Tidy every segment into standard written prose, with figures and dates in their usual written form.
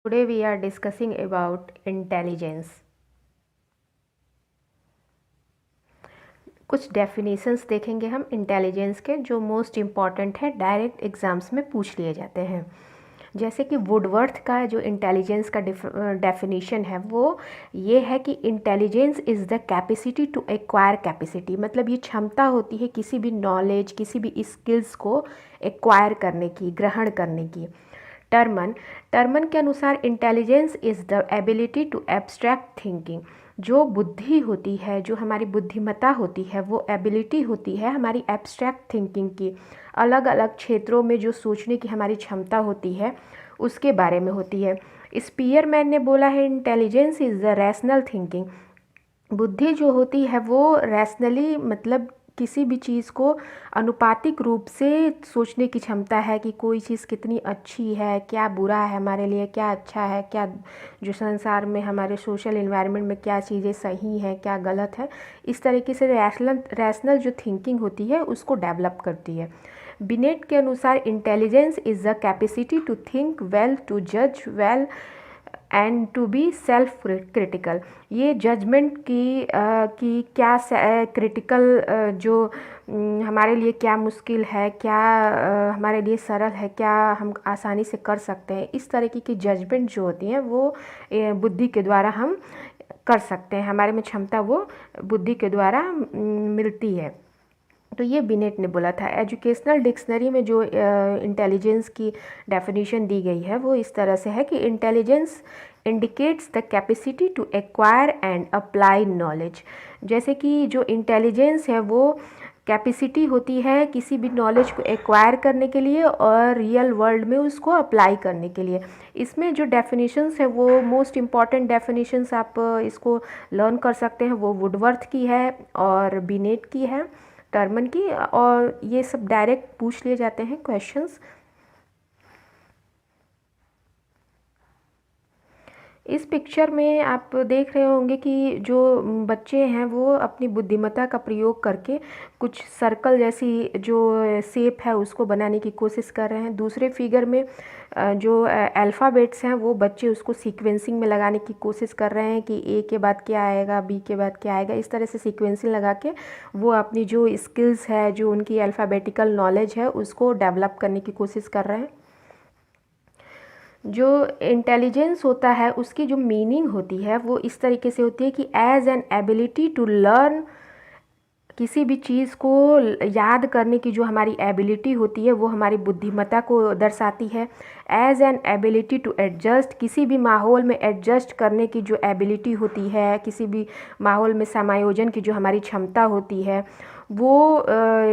Today we are discussing about intelligence. कुछ definitions देखेंगे हम इंटेलिजेंस के जो मोस्ट इम्पॉर्टेंट है, डायरेक्ट एग्जाम्स में पूछ लिए जाते हैं। जैसे कि वुडवर्थ का जो इंटेलिजेंस का डेफिनेशन है वो ये है कि intelligence is the capacity to acquire capacity, मतलब ये क्षमता होती है किसी भी नॉलेज, किसी भी स्किल्स को एक्वायर करने की, ग्रहण करने की। टर्मन के अनुसार intelligence is the ability to abstract thinking, जो बुद्धि होती है, जो हमारी बुद्धिमत्ता होती है, वो एबिलिटी होती है हमारी एब्स्ट्रैक्ट थिंकिंग की, अलग अलग क्षेत्रों में जो सोचने की हमारी क्षमता होती है उसके बारे में होती है। स्पीयरमैन ने बोला है intelligence is the rational thinking, बुद्धि जो होती है वो रैशनली, मतलब किसी भी चीज़ को अनुपातिक रूप से सोचने की क्षमता है कि कोई चीज़ कितनी अच्छी है, क्या बुरा है हमारे लिए, क्या अच्छा है, क्या जो संसार में हमारे सोशल इन्वायरमेंट में क्या चीज़ें सही हैं, क्या गलत है। इस तरीके से रैशनल जो थिंकिंग होती है उसको डेवलप करती है। बिनेट के अनुसार intelligence is the capacity to think well, to जज well and to be self critical, ये जजमेंट की क्या क्रिटिकल जो हमारे लिए क्या मुश्किल है, क्या हमारे लिए सरल है, क्या हम आसानी से कर सकते हैं, इस तरीके की जजमेंट जो होती हैं वो बुद्धि के द्वारा हम कर सकते हैं, हमारे में क्षमता वो बुद्धि के द्वारा मिलती है। तो ये बिनेट ने बोला था। एजुकेशनल डिक्शनरी में जो इंटेलिजेंस की डेफिनेशन दी गई है वो इस तरह से है कि intelligence indicates the capacity to acquire and apply knowledge, जैसे कि जो इंटेलिजेंस है वो कैपेसिटी होती है किसी भी नॉलेज को एक्वायर करने के लिए और रियल वर्ल्ड में उसको अप्लाई करने के लिए। इसमें जो डेफिनेशंस है वो मोस्ट इम्पॉर्टेंट डेफिनेशंस आप इसको लर्न कर सकते हैं, वो वुडवर्थ की है और बिनेट की है, टर्मन की, और ये सब डायरेक्ट पूछ लिए जाते हैं क्वेश्चंस। इस पिक्चर में आप देख रहे होंगे कि जो बच्चे हैं वो अपनी बुद्धिमत्ता का प्रयोग करके कुछ सर्कल जैसी जो शेप है उसको बनाने की कोशिश कर रहे हैं। दूसरे फिगर में जो अल्फ़ाबेट्स हैं वो बच्चे उसको सीक्वेंसिंग में लगाने की कोशिश कर रहे हैं कि ए के बाद क्या आएगा, बी के बाद क्या आएगा, इस तरह से सीक्वेंसिंग लगा के वो अपनी जो स्किल्स है, जो उनकी अल्फ़ाबेटिकल नॉलेज है उसको डेवलप करने की कोशिश कर रहे हैं। जो इंटेलिजेंस होता है उसकी जो मीनिंग होती है वो इस तरीके से होती है कि as an ability to learn, किसी भी चीज़ को याद करने की जो हमारी एबिलिटी होती है वो हमारी बुद्धिमत्ता को दर्शाती है। As an ability to adjust, किसी भी माहौल में एडजस्ट करने की जो एबिलिटी होती है, किसी भी माहौल में समायोजन की जो हमारी क्षमता होती है वो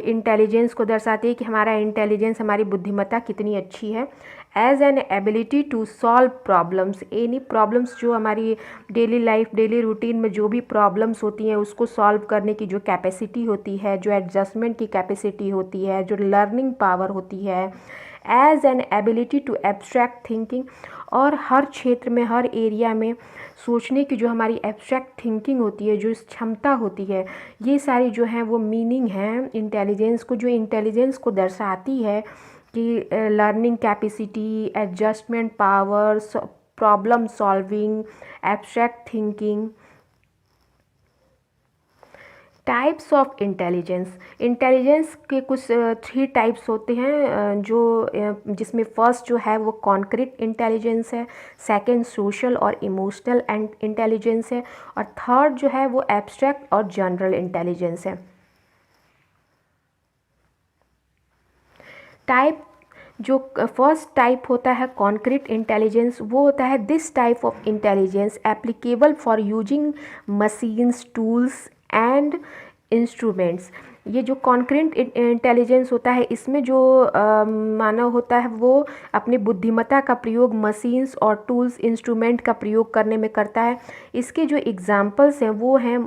इंटेलिजेंस को दर्शाती है कि हमारा इंटेलिजेंस, हमारी बुद्धिमत्ता कितनी अच्छी है। As an ability to solve problems, any problems जो हमारी डेली लाइफ, डेली रूटीन में जो भी प्रॉब्लम्स होती हैं उसको सॉल्व करने की जो कैपेसिटी होती है, जो एडजस्टमेंट की कैपेसिटी होती है, जो लर्निंग पावर होती है। As an ability to abstract thinking, और हर क्षेत्र में, हर एरिया में सोचने की जो हमारी एब्स्ट्रैक्ट थिंकिंग होती है, जो क्षमता होती है, ये सारी जो है वो मीनिंग है इंटेलिजेंस को, जो इंटेलिजेंस को दर्शाती है कि learning capacity, adjustment power, problem solving, abstract thinking. Types of intelligence, intelligence के कुछ 3 टाइप्स होते हैं, जो जिसमें फर्स्ट जो है वो कॉन्क्रीट इंटेलिजेंस है, सेकंड सोशल और इमोशनल इंटेलिजेंस है, और थर्ड जो है वो एब्स्ट्रैक्ट और जनरल इंटेलिजेंस है। टाइप, जो फर्स्ट टाइप होता है कॉन्क्रीट इंटेलिजेंस, वो होता है this type of intelligence applicable for using machines, tools and instruments. ये जो कॉन्क्रीट इंटेलिजेंस होता है इसमें जो मानव होता है वो अपनी बुद्धिमत्ता का प्रयोग मशीन्स और टूल्स, इंस्ट्रूमेंट का प्रयोग करने में करता है। इसके जो एग्जांपल्स हैं वो हैं,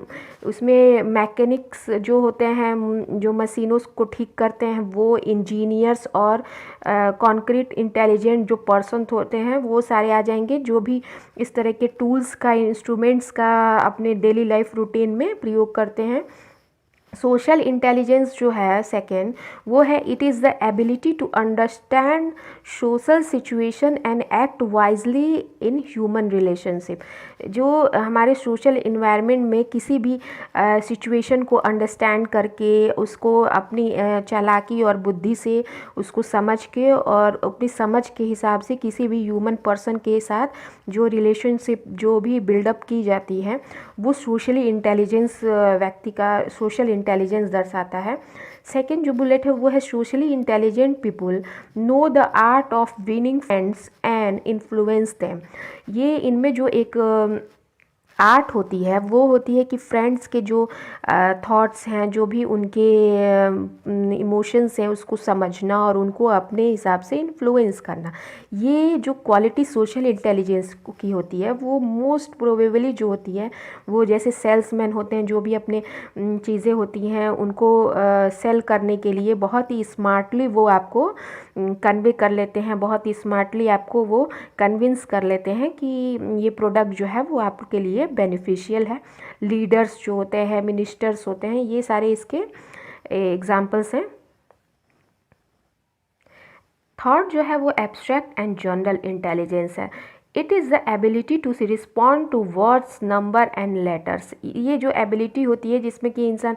उसमें मैकेनिक्स जो होते हैं, जो मशीनों को ठीक करते हैं वो इंजीनियर्स, और कॉन्क्रीट इंटेलिजेंट जो पर्सन होते हैं वो सारे आ जाएंगे जो भी इस तरह के टूल्स का, इंस्ट्रूमेंट्स का अपने डेली लाइफ रूटीन में प्रयोग करते हैं। सोशल इंटेलिजेंस जो है सेकेंड, वो है it is the ability to understand social situation and act wisely in human relationship. जो हमारे सोशल इन्वायरमेंट में किसी भी सिचुएशन को अंडरस्टैंड करके उसको अपनी चालाकी और बुद्धि से उसको समझ के और अपनी समझ के हिसाब से किसी भी ह्यूमन पर्सन के साथ जो रिलेशनशिप जो भी बिल्डअप की जाती है, वो सोशली इंटेलिजेंस व्यक्ति का सोशल इंटेलिजेंस दर्शाता है। सेकेंड जो बुलेट है वो है socially intelligent people know the art of winning friends and influence them. ये इनमें जो एक आर्ट होती है वो होती है कि फ्रेंड्स के जो थॉट्स हैं, जो भी उनके इमोशंस हैं, उसको समझना और उनको अपने हिसाब से इन्फ्लुएंस करना। ये जो क्वालिटी सोशल इंटेलिजेंस की होती है वो मोस्ट प्रोबेबली जो होती है वो जैसे सेल्समैन होते हैं, जो भी अपने चीज़ें होती हैं उनको सेल करने के लिए बहुत ही स्मार्टली वो आपको कन्वे कर लेते हैं, बहुत ही स्मार्टली आपको वो कन्विंस कर लेते हैं कि ये प्रोडक्ट जो है वो आपके लिए बेनिफिशियल है। लीडर्स जो होते हैं, मिनिस्टर्स होते हैं, ये सारे इसके एग्जाम्पल्स हैं। थर्ड जो है वो एब्स्ट्रैक्ट एंड जनरल इंटेलिजेंस है। It is the ability to respond to words, number and letters. ये जो एबिलिटी होती है जिसमें कि इंसान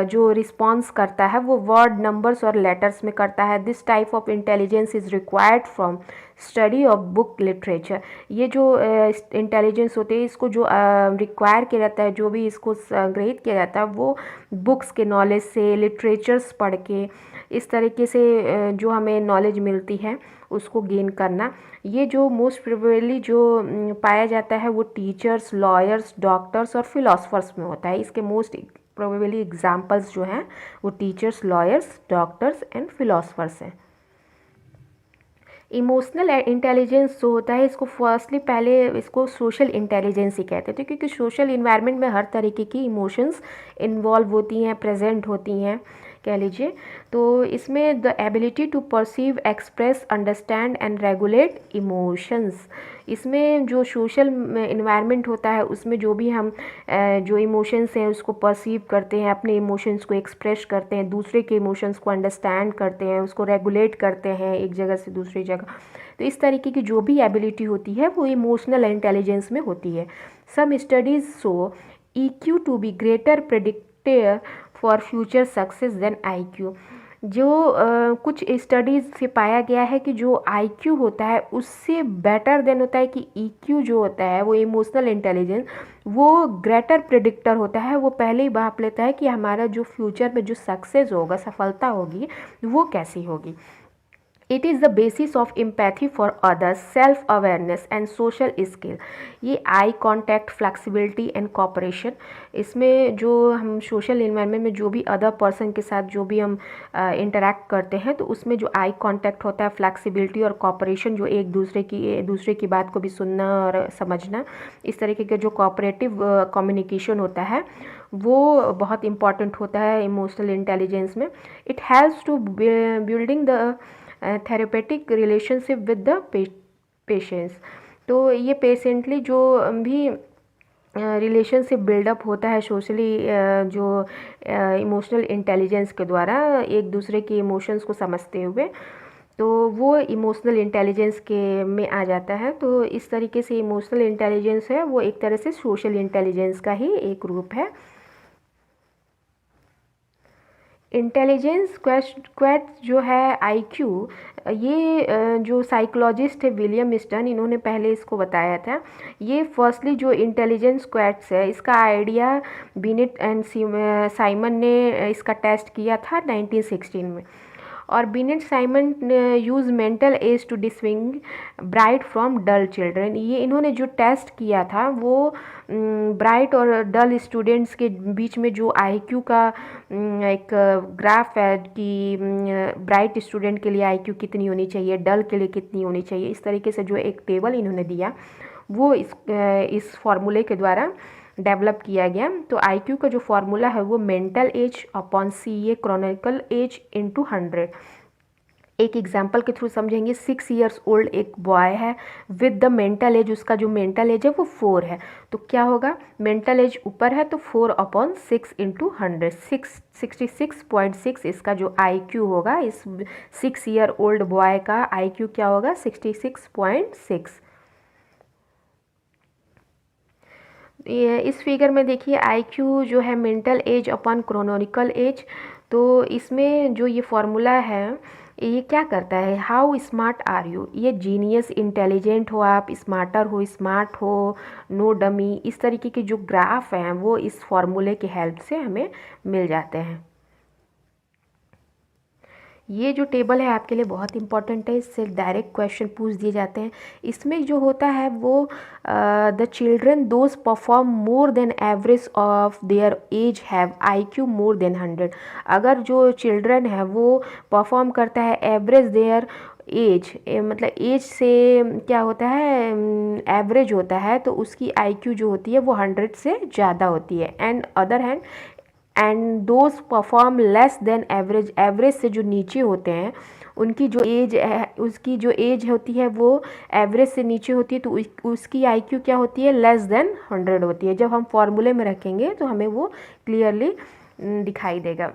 जो रिस्पॉन्स करता है वो वर्ड, नंबर्स और लेटर्स में करता है। This type of intelligence is required from study of book literature. ये जो इंटेलिजेंस होते हैं इसको जो रिक्वायर किया जाता है, जो भी इसको संग्रहित किया जाता है वो बुक्स के नॉलेज से, लिटरेचर्स पढ़ के, इस तरीके से जो हमें नॉलेज मिलती है उसको गेन करना। ये जो मोस्ट प्रोबेबली जो पाया जाता है वो टीचर्स, लॉयर्स, डॉक्टर्स और फिलोसफर्स में होता है। इसके मोस्ट प्रोबेबली एग्जाम्पल्स जो हैं वो teachers, lawyers, doctors and philosophers हैं। इमोशनल इंटेलिजेंस जो होता है इसको फर्स्टली पहले इसको सोशल इंटेलिजेंस ही कहते थे, क्योंकि सोशल इन्वायरमेंट में हर तरीके की इमोशंस इन्वॉल्व होती हैं, प्रेजेंट होती हैं कह लीजिए। तो इसमें the ability to perceive, express, understand and regulate emotions. इसमें जो सोशल इन्वायरमेंट होता है उसमें जो भी हम जो इमोशंस हैं उसको परसीव करते हैं, अपने इमोशंस को एक्सप्रेस करते हैं, दूसरे के इमोशंस को अंडरस्टैंड करते हैं, उसको रेगुलेट करते हैं एक जगह से दूसरी जगह। तो इस तरीके की जो भी एबिलिटी होती है वो इमोशनल इंटेलिजेंस में होती है। Some studies show EQ to be greater predictor for future success than IQ। जो कुछ स्टडीज़ से पाया गया है कि जो IQ होता है उससे बेटर देन होता है कि EQ जो होता है वो इमोशनल इंटेलिजेंस, वो ग्रेटर प्रेडिक्टर होता है। वो पहले ही भाप लेता है कि हमारा जो फ्यूचर में जो सक्सेस होगा, सफलता होगी, वो कैसी होगी। It is the basis of empathy for others, self awareness and social skill. ये eye contact, flexibility and cooperation, इसमें जो हम सोशल इन्वायरमेंट में जो भी अदर पर्सन के साथ जो भी हम इंटरेक्ट करते हैं तो उसमें जो आई कॉन्टैक्ट होता है, फ्लेक्सिबिलिटी और कॉपरेशन, जो एक दूसरे की बात को भी सुनना और समझना, इस तरीके के जो कोऑपरेटिव कम्युनिकेशन होता है वो बहुत इंपॉर्टेंट होता है इमोशनल इंटेलिजेंस में। It helps to building the therapeutic relationship with the patients. तो ये पेशेंटली जो भी रिलेशनशिप बिल्डअप होता है सोशली जो इमोशनल इंटेलिजेंस के द्वारा एक दूसरे के इमोशंस को समझते हुए, तो वो इमोशनल इंटेलिजेंस के में आ जाता है। तो इस तरीके से इमोशनल इंटेलिजेंस है वो एक तरह से सोशल इंटेलिजेंस का ही एक रूप है। इंटेलिजेंस क्वेट जो है IQ, ये जो साइकोलॉजिस्ट है विलियम स्टर्न, इन्होंने पहले इसको बताया था। ये फर्स्टली जो इंटेलिजेंस क्वेट्स है इसका आइडिया बिनेट एंड साइमन ने इसका टेस्ट किया था 1916 में। और Binet Simon use mental age to distinguish bright from dull children. ये इन्होंने जो टेस्ट किया था वो ब्राइट और डल स्टूडेंट्स के बीच में जो IQ का एक ग्राफ है कि ब्राइट स्टूडेंट के लिए IQ कितनी होनी चाहिए, डल के लिए कितनी होनी चाहिए, इस तरीके से जो एक टेबल इन्होंने दिया वो इस फॉर्मूले के द्वारा डेवलप किया गया। तो IQ का जो फार्मूला है वो mental age upon CA chronical age into 100। एक एग्जाम्पल के थ्रू समझेंगे। 6 ईयर्स ओल्ड एक बॉय है विद द मेंटल एज, उसका जो मेंटल एज है वो 4 है, तो क्या होगा, मेंटल एज ऊपर है तो 4/6 इंटू 100, 66.6 इसका जो IQ होगा, इस 6 ईयर ओल्ड बॉय का IQ क्या होगा, 66.6। इस फिगर में देखिए IQ जो है मेंटल एज अपॉन क्रोनोनिकल एज, तो इसमें जो ये फॉर्मूला है ये क्या करता है, हाउ स्मार्ट आर यू, ये जीनियस, इंटेलिजेंट हो आप, स्मार्टर हो, स्मार्ट हो, नो डमी, इस तरीके के जो ग्राफ हैं वो इस फॉर्मूले की हेल्प से हमें मिल जाते हैं। ये जो टेबल है आपके लिए बहुत इंपॉर्टेंट है, इससे डायरेक्ट क्वेश्चन पूछ दिए जाते हैं। इसमें जो होता है वो the children those perform more than average of their age have IQ more than 100। अगर जो चिल्ड्रन है वो परफॉर्म करता है एवरेज देयर एज, मतलब एज से क्या होता है, एवरेज होता है, तो उसकी IQ जो होती है वो 100 से ज़्यादा होती है। And other hand and those perform less than average, average से जो नीचे होते हैं उनकी जो एज है, उसकी जो एज होती है वो एवरेज से नीचे होती है, तो उसकी IQ क्या होती है, लेस देन 100 होती है। जब हम फॉर्मूले में रखेंगे तो हमें वो क्लियरली दिखाई देगा।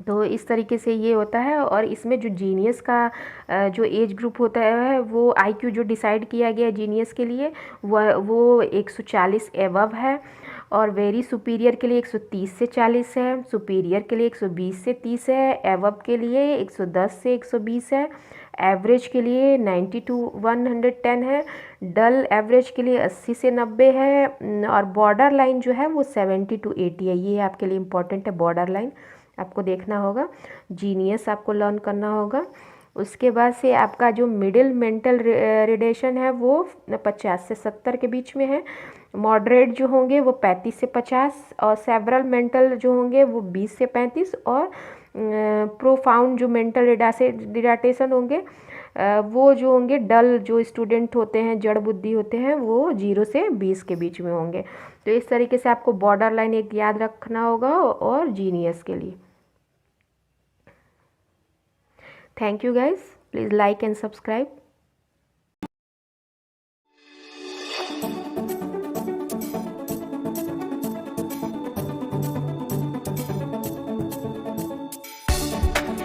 तो इस तरीके से ये होता है। और इसमें जो जीनियस का जो एज ग्रुप होता है वो IQ जो डिसाइड किया गया जीनियस के लिए वो 140 एबव है, और वेरी सुपीरियर के लिए 130 से 40 है, सुपीरियर के लिए 120 से 30 है, एबव के लिए 110 से 120 है, एवरेज के लिए 90 to 110 है, डल एवरेज के लिए 80 से 90 है, और बॉर्डर लाइन जो है वो 70 to 80 है। ये आपके लिए इम्पोर्टेंट है, बॉर्डर लाइन आपको देखना होगा। जीनियस आपको लर्न करना होगा। उसके बाद से आपका जो मिडिल मेंटल रिटेंशन है वो 50 से 70 के बीच में है, मॉडरेट जो होंगे वो 35 से 50, और सेवरल मेंटल जो होंगे वो 20 से 35, और प्रोफाउंड जो मेंटल रिटार्डेशन होंगे वो जो होंगे, डल जो स्टूडेंट होते हैं, जड़ बुद्धि होते हैं, वो 0 से 20 के बीच में होंगे। तो इस तरीके से आपको बॉर्डर लाइन एक याद रखना होगा और जीनियस के लिए। Thank you guys. Please like and subscribe.